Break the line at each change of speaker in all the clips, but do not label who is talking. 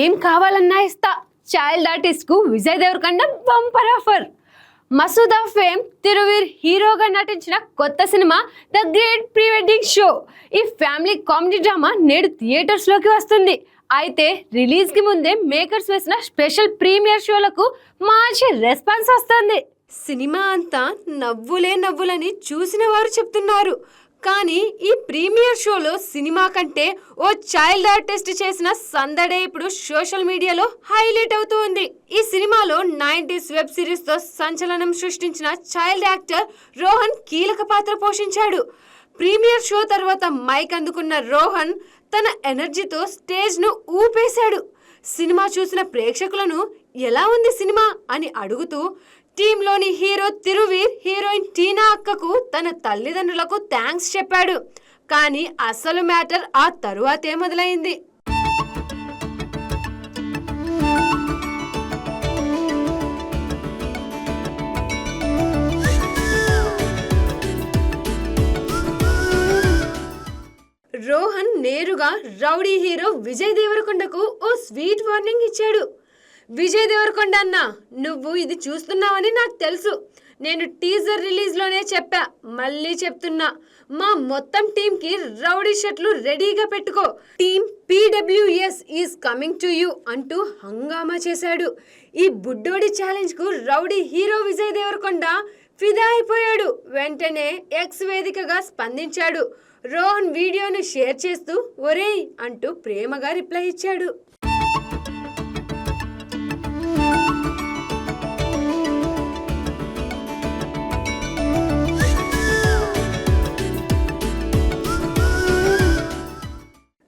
ఏం కావాలన్నా ఇస్తా చైల్డ్ ఆర్టిస్ట్ కు Vijay Devarakonda bumper offer. Masooda fame Thiruveer హీరోగా నటించిన కొత్త సినిమా the great pre wedding show. ఈ ఫ్యామిలీ కామెడీ డ్రామా నేడు థియేటర్స్ లోకి వస్తుంది. అయితే రిలీజ్ కి ముందే మేకర్స్ వేసిన స్పెషల్ ప్రీమియర్ షోలకు మంచి రెస్పాన్స్ వస్తుంది.
సినిమా అంతా నవ్వులే నవ్వులని చూసిన వారు చెప్తున్నారు. కానీ ఈ ప్రీమియర్ షోలో సినిమా కంటే ఓ చైల్డ్ ఆర్టిస్ట్ చేసిన సందడే ఇప్పుడు సోషల్ మీడియాలో హైలైట్ అవుతూ ఉంది. ఈ సినిమాలో 90s వెబ్ సిరీస్ తో సంచలనం సృష్టించిన చైల్డ్ యాక్టర్ రోహన్ కీలక పాత్ర పోషించాడు. ప్రీమియర్ షో తర్వాత మైక్ అందుకున్న రోహన్ తన ఎనర్జీతో స్టేజ్ ను ఊపేశాడు. సినిమా చూసిన ప్రేక్షకులను ఎలా ఉంది సినిమా అని అడుగుతూ టీంలోని హీరో తిరువీర్ హీరోయిన్ టీనా అక్కకు తన తల్లిదండ్రులకు థ్యాంక్స్ చెప్పాడు. కానీ అసలు మ్యాటర్ ఆ తరువాతే మొదలైంది. రోహన్ నేరుగా రౌడీ హీరో విజయ్ దేవరకొండకు ఓ స్వీట్ వార్నింగ్ ఇచ్చాడు. విజయ్ దేవరకొండ అన్న, నువ్వు ఇది చూస్తున్నావని నాకు తెలుసు. నేను టీజర్ రిలీజ్లోనే చెప్పా, మళ్ళీ చెప్తున్నా, మా మొత్తం టీంకి రౌడీ షర్ట్లు రెడీగా పెట్టుకో. Team PWS is coming to you అంటూ హంగామా చేశాడు. ఈ బుడ్డోడి ఛాలెంజ్కు రౌడీ హీరో విజయ్ దేవరకొండ ఫిదా అయిపోయాడు. వెంటనే ఎక్స్ వేదికగా స్పందించాడు. రోహన్ వీడియోను షేర్ చేస్తూ ఒరేయ్ అంటూ ప్రేమగా రిప్లై ఇచ్చాడు.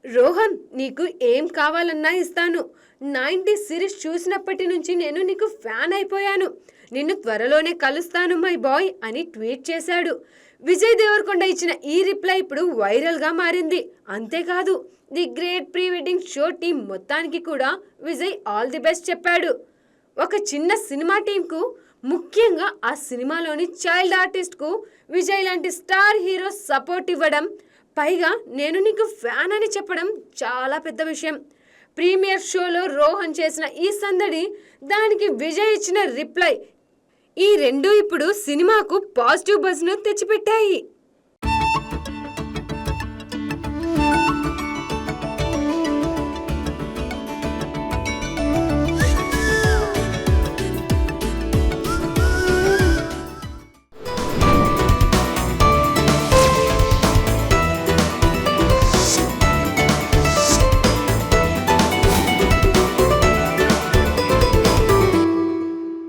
రోహన్, నీకు ఏం కావాలన్నా ఇస్తాను. 90s సిరీస్ చూసినప్పటి నుంచి నేను నీకు ఫ్యాన్ అయిపోయాను. నిన్ను త్వరలోనే కలుస్తాను మై బాయ్ అని ట్వీట్ చేశాడు. విజయ్ దేవరకొండ ఇచ్చిన ఈ రిప్లై ఇప్పుడు వైరల్గా మారింది. అంతేకాదు, the great pre wedding show team మొత్తానికి కూడా విజయ్ ఆల్ ది బెస్ట్ చెప్పాడు. ఒక చిన్న సినిమా టీంకు, ముఖ్యంగా ఆ సినిమాలోని చైల్డ్ ఆర్టిస్ట్కు విజయ్ లాంటి స్టార్ హీరో సపోర్ట్ ఇవ్వడం, పైగా నేను నీకు ఫ్యాన్ అని చెప్పడం చాలా పెద్ద విషయం. ప్రీమియర్ షోలో రోహన్ చేసిన ఈ సందడి, దానికి విజయ్ ఇచ్చిన రిప్లై, ఈ రెండు ఇప్పుడు సినిమాకు పాజిటివ్ బజ్ను తెచ్చిపెట్టాయి.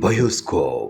Bioscope.